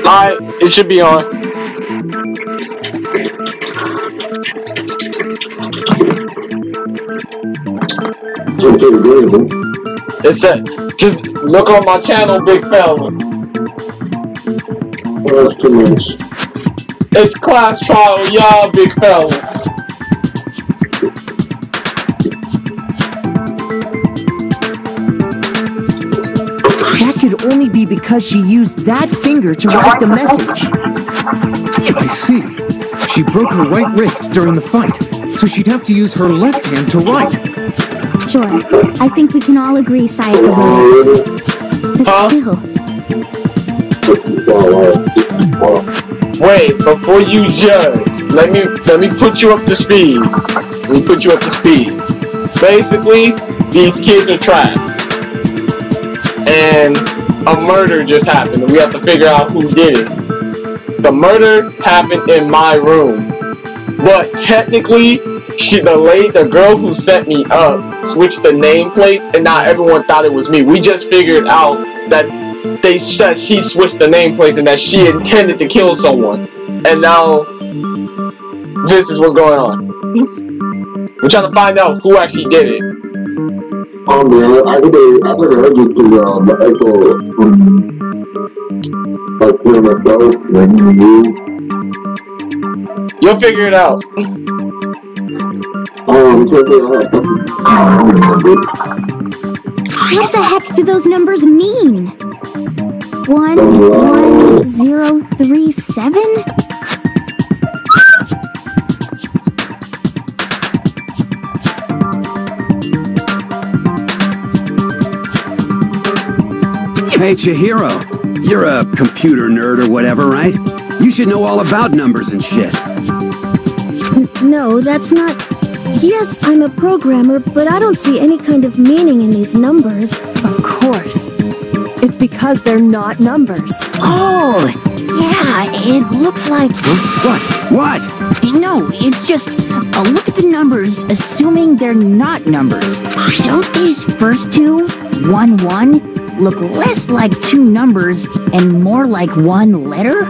Alright, it should be on. It said, just look on my channel, big fella. Oh, that's too much. It's class Trial Yah, big fella. That could only be because she used that finger to write the message. I see. She broke her right wrist during the fight, so she'd have to use her left hand to write. Sure, I think we can all agree Sayaka was it. But still. Wait, before you judge, let me put you up to speed. Let me put you up to speed. Basically, these kids are trapped. And a murder just happened, and we have to figure out who did it. The murder happened in my room, but technically, the girl who set me up switched the nameplates, and not everyone thought it was me. We just figured out that she switched the nameplates and that she intended to kill someone, and now this is what's going on. We're trying to find out who actually did it. Man, I think I just do the echo like for myself, like you. You'll figure it out. What the heck do those numbers mean? 11037? Hey, Chihiro, you're a computer nerd or whatever, right? You should know all about numbers and shit. No, that's not... Yes, I'm a programmer, but I don't see any kind of meaning in these numbers. Of course. It's because they're not numbers. Oh, yeah, it looks like... Huh? What? No, it's just a look at the numbers, assuming they're not numbers. Don't these first two, 1-1, look less like two numbers and more like one letter?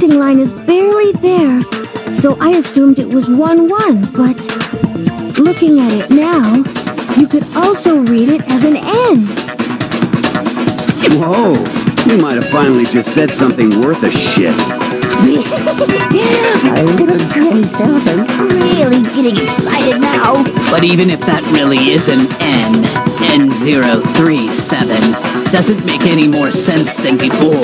Line is barely there, so I assumed it was 1-1, but looking at it now, you could also read it as an N. Whoa, you might have finally just said something worth a shit. Our little gray cells are really getting excited now. But even if that really is an N, N037 doesn't make any more sense than before.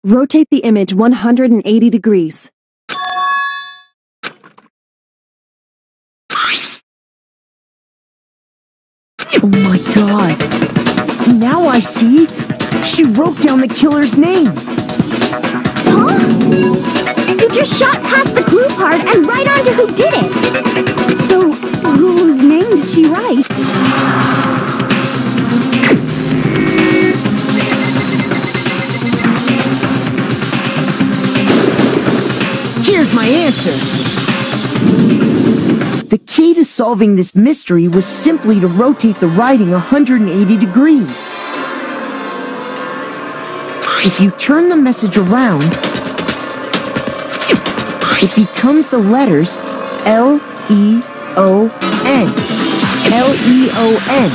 Rotate the image 180 degrees. Oh my god. Now I see. She wrote down the killer's name. Huh? You just shot past the clue part and right on to who did it. So, whose name did she write? Here's my answer. The key to solving this mystery was simply to rotate the writing 180 degrees. If you turn the message around, it becomes the letters L-E-O-N. L-E-O-N,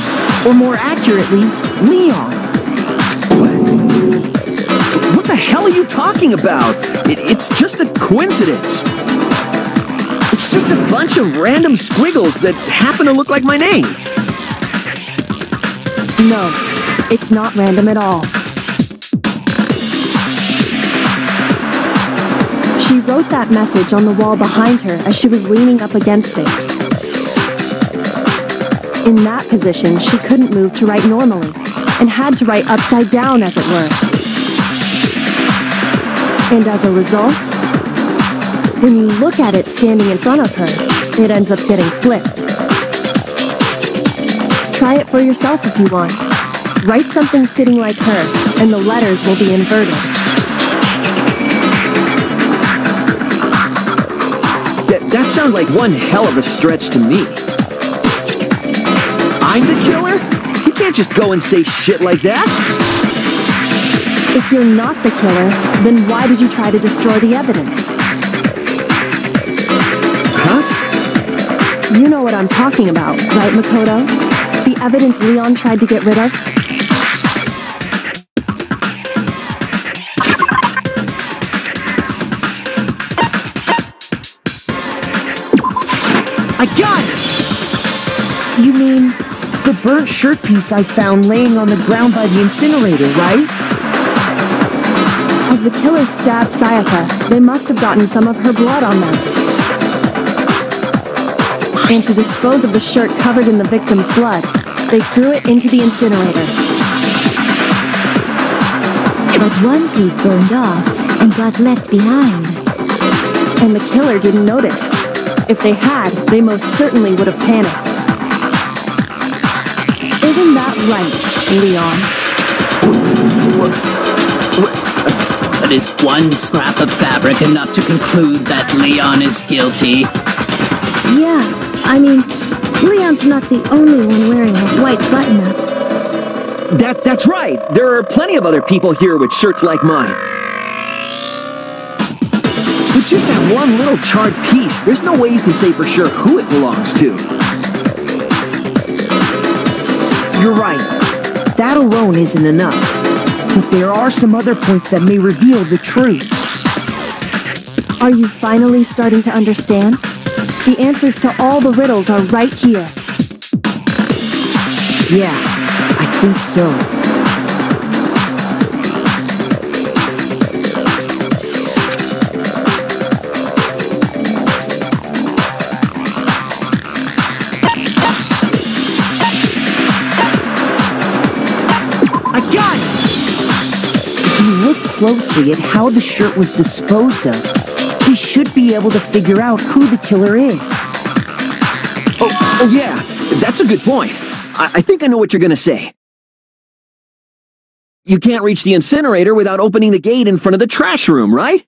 or more accurately, Leon. What the hell are you talking about? It's just a coincidence. It's just a bunch of random squiggles that happen to look like my name. No, it's not random at all. She wrote that message on the wall behind her as she was leaning up against it. In that position, she couldn't move to write normally, and had to write upside down, as it were. And as a result, when you look at it standing in front of her, it ends up getting flipped. Try it for yourself if you want. Write something sitting like her, and the letters will be inverted. That sounds like one hell of a stretch to me. I'm the killer? You can't just go and say shit like that. If you're not the killer, then why did you try to destroy the evidence? Huh? You know what I'm talking about, right, Makoto? The evidence Leon tried to get rid of? I got it! You mean the burnt shirt piece I found laying on the ground by the incinerator, right? As the killer stabbed Sayaka, they must have gotten some of her blood on them. And to dispose of the shirt covered in the victim's blood, they threw it into the incinerator. But one piece burned off and got left behind. And the killer didn't notice. If they had, they most certainly would have panicked. Isn't that right, Leon? But is one scrap of fabric enough to conclude that Leon is guilty? Yeah, I mean, Leon's not the only one wearing a white button-up. That's right. There are plenty of other people here with shirts like mine. With just that one little charred piece, there's no way you can say for sure who it belongs to. You're right. That alone isn't enough. But there are some other points that may reveal the truth. Are you finally starting to understand? The answers to all the riddles are right here. Yeah, I think so. Closely at how the shirt was disposed of, we should be able to figure out who the killer is. Oh yeah, that's a good point. I think I know what you're gonna say. You can't reach the incinerator without opening the gate in front of the trash room, right?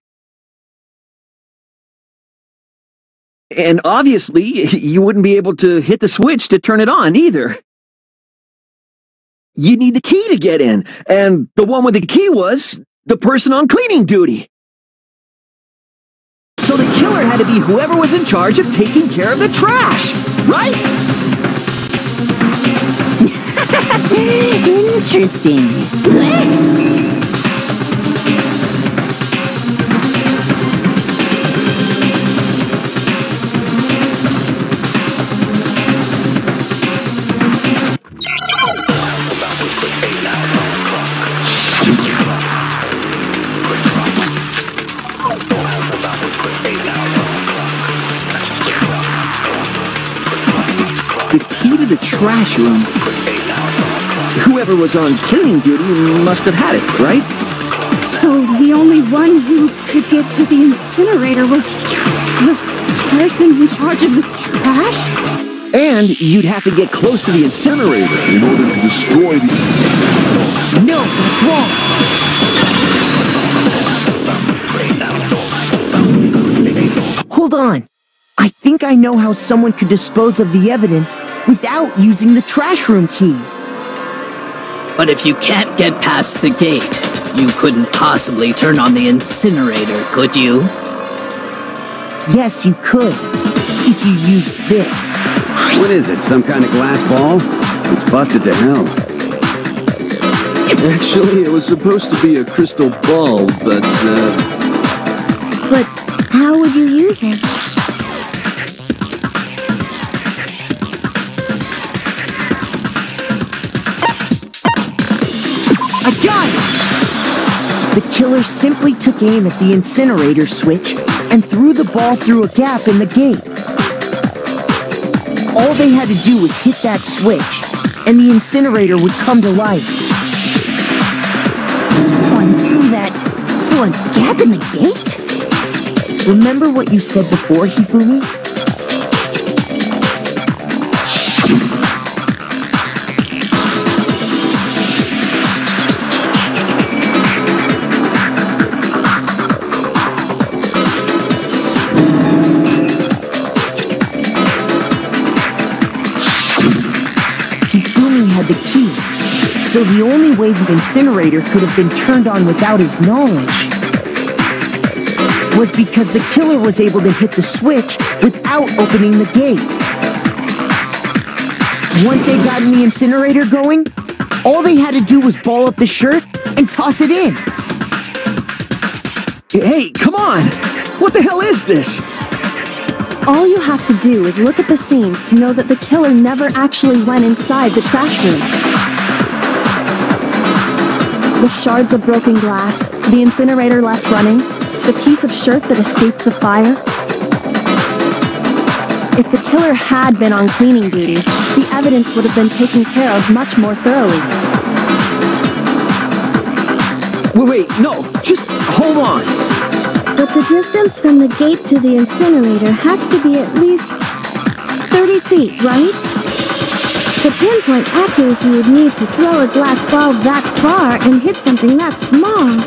And obviously, you wouldn't be able to hit the switch to turn it on either. You need the key to get in, and the one with the key was the person on cleaning duty. So the killer had to be whoever was in charge of taking care of the trash, right? Interesting. the key to the trash room. Whoever was on cleaning duty must have had it, right? So the only one who could get to the incinerator was the person in charge of the trash? And you'd have to get close to the incinerator In order to destroy the... No, that's wrong. Hold on. I think I know how someone could dispose of the evidence without using the trash room key. But if you can't get past the gate, you couldn't possibly turn on the incinerator, could you? Yes, you could. If you use this. What is it, some kind of glass ball? It's busted to hell. Actually, it was supposed to be a crystal ball, but, But how would you use it? I got it! The killer simply took aim at the incinerator switch and threw the ball through a gap in the gate. All they had to do was hit that switch, and the incinerator would come to life. Someone threw a gap in the gate? Remember what you said before, Hifumi? Hifumi had the key, so the only way the incinerator could have been turned on without his knowledge was because the killer was able to hit the switch without opening the gate. Once they got the incinerator going, all they had to do was ball up the shirt and toss it in. Hey, come on! What the hell is this? All you have to do is look at the scene to know that the killer never actually went inside the trash room. The shards of broken glass, the incinerator left running, the piece of shirt that escaped the fire. If the killer had been on cleaning duty, the evidence would have been taken care of much more thoroughly. Wait, no, just hold on. But the distance from the gate to the incinerator has to be at least 30 feet, right? The pinpoint accuracy you'd need to throw a glass ball that far and hit something that small.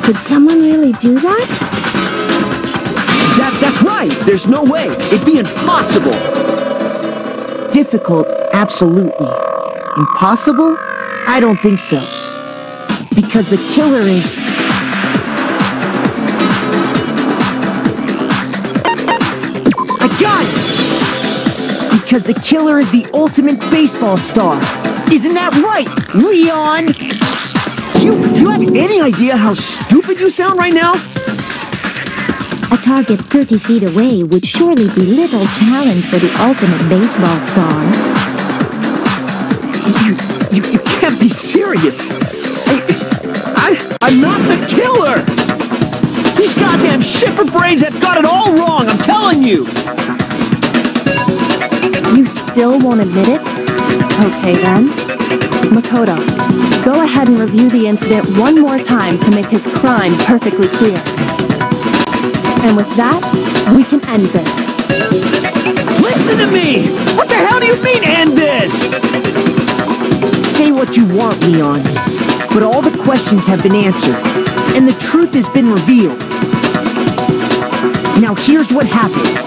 Could someone really do that? That's right! There's no way! It'd be impossible! Difficult, absolutely. Impossible? I don't think so. Because the killer is... I got it! Because the killer is the ultimate baseball star. Isn't that right, Leon? Do you have any idea how stupid you sound right now? A target 30 feet away would surely be little challenge for the ultimate baseball star. You can't be serious. I'm not the killer! These goddamn shipper brains have got it all wrong, I'm telling you! You still won't admit it? Okay then. Makoto, go ahead and review the incident one more time to make his crime perfectly clear. And with that, we can end this. Listen to me! What the hell do you mean, end this? Say what you want, Leon, but all the questions have been answered, and the truth has been revealed. Now here's what happened.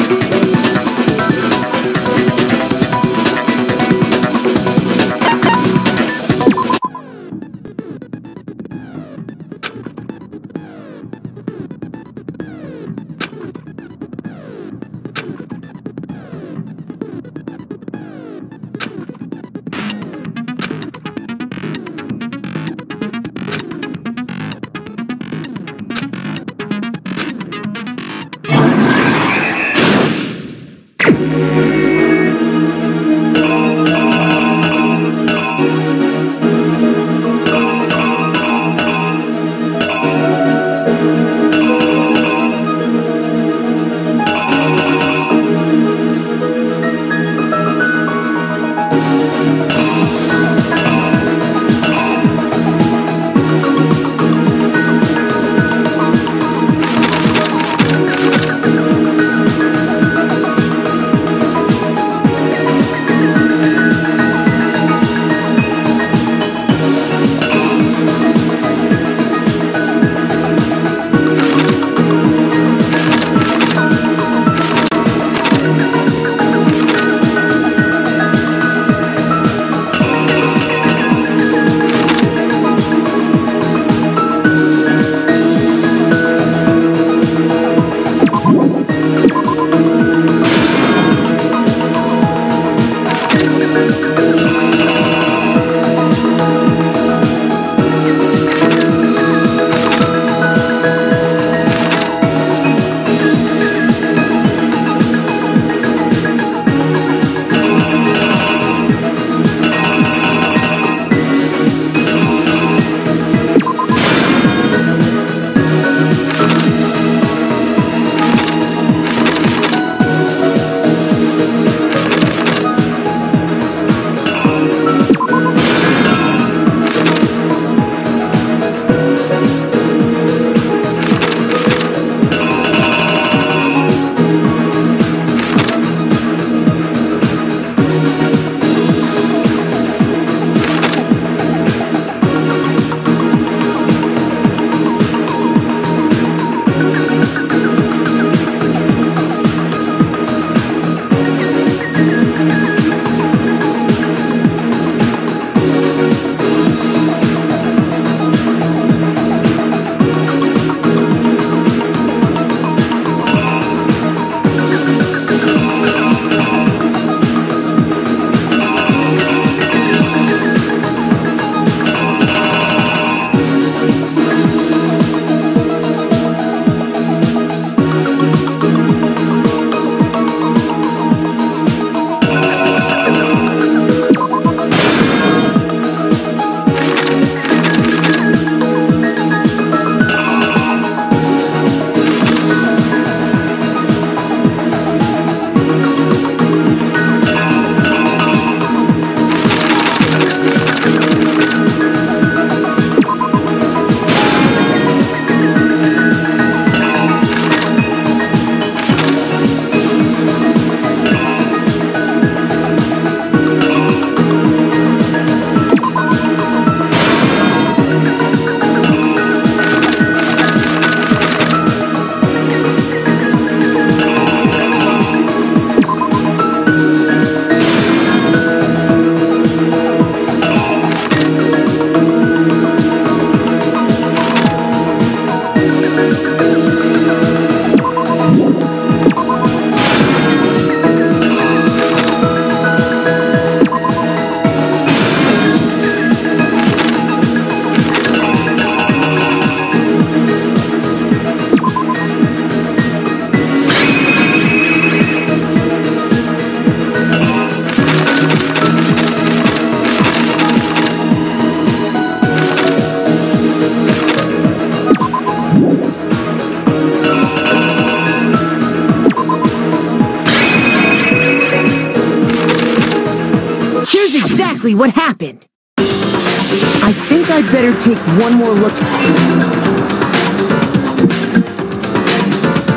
exactly what happened. I think I'd better take one more look.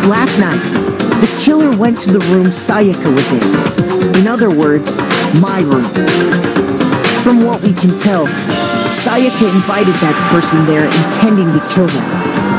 Last night, the killer went to the room Sayaka was in. In other words, my room. From what we can tell, Sayaka invited that person there intending to kill them.